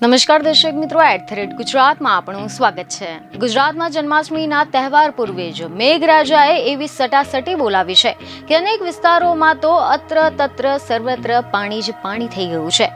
નમસ્કાર દર્શક મિત્રો, @ગુજરાતમાં આપનું સ્વાગત છે। ગુજરાતમાં જન્માષ્ટમીના તહેવાર પૂર્વે જ મેઘરાજાએ એવી સટાસટી બોલાવી છે કે અનેક વિસ્તારોમાં તો અત્ર તત્ર સર્વત્ર પાણી જ પાણી થઈ ગયું છે।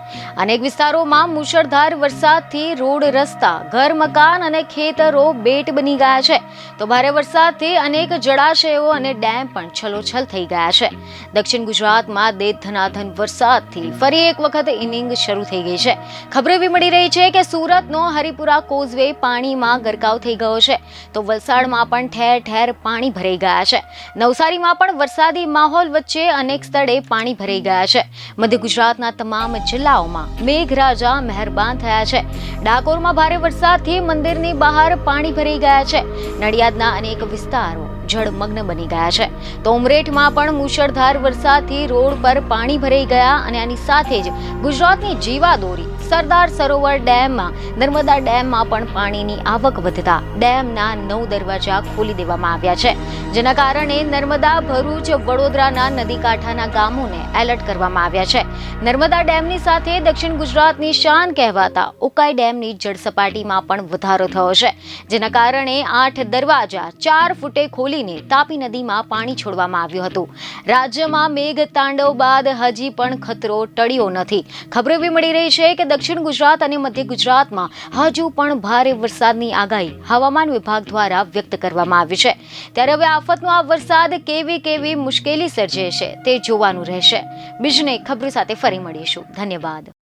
અનેક વિસ્તારોમાં મુશળધાર વરસાદથી રોડ રસ્તા, ઘર મકાન અને ખેતરો બેટ બની ગયા છે, તો ભારે વરસાદથી અનેક જળાશયો અને ડેમ પણ છલોછલ થઈ ગયા છે। દક્ષિણ ગુજરાતમાં દેર ધનાધન વરસાદથી ફરી એક વખત ઇનિંગ શરૂ થઈ ગઈ છે। ખબરો એવી મળી છે કે સુરતનો હરિપુરા કોઝવે પાણીમાં ગરકાવ થઈ ગયો છે, તો વલસાડમાં પણ ઠેર ઠેર પાણી ભરાઈ ગયા છે। નવસારીમાં પણ વરસાદી માહોલ વચ્ચે અનેક સ્થળે પાણી ભરાઈ ગયા છે। મધ્ય ગુજરાતના તમામ જિલ્લાઓમાં મેઘરાજા મહેરબાન થયા છે। ડાકોરમાં ભારે વરસાદથી મંદિરની બહાર પાણી ભરાઈ ગયા છે। નડિયાદના અનેક વિસ્તારો જળમગ્ન બની ગયા છે, તો ઉમરેઠમાં પણ મુશળધાર વરસાદથી રોડ પર પાણી ભરાઈ ગયા અને આની સાથે જ ગુજરાતની જીવાદોરી સરદાર સરોવર ડેમમાં નર્મદા ડેમમાં પણ પાણીની આવક વધતા ડેમના 9 દરવાજા ખોલી દેવામાં આવ્યા છે, જેના કારણે નર્મદા, ભરૂચ, વડોદરાના નદીકાંઠાના ગામોને એલર્ટ કરવામાં આવ્યા છે। નર્મદા ડેમની સાથે દક્ષિણ ગુજરાતની શાન કહેવાતા ઉકાઈ ડેમની જળસપાટીમાં પણ વધારો થયો છે, જેના કારણે 8 દરવાજા 4 ફૂટે ખોલીને તાપી નદીમાં પાણી છોડવામાં આવ્યું હતું। રાજ્યમાં મેઘ તાંડવ બાદ હજી પણ ખતરો ટળ્યો નથી। ખબર એવી મળી રહી છે કે દક્ષિણ ગુજરાત અને મધ્ય ગુજરાતમાં હજુ પણ ભારે વરસાદની આગાહી હવામાન વિભાગ દ્વારા વ્યક્ત કરવામાં આવી છે। ત્યારે હવે આફતનો આ વરસાદ કેવી મુશ્કેલી સર્જે છે તે જોવાનું રહેશે। બીજને ખબર સાથે ફરી મળીશું। ધન્યવાદ।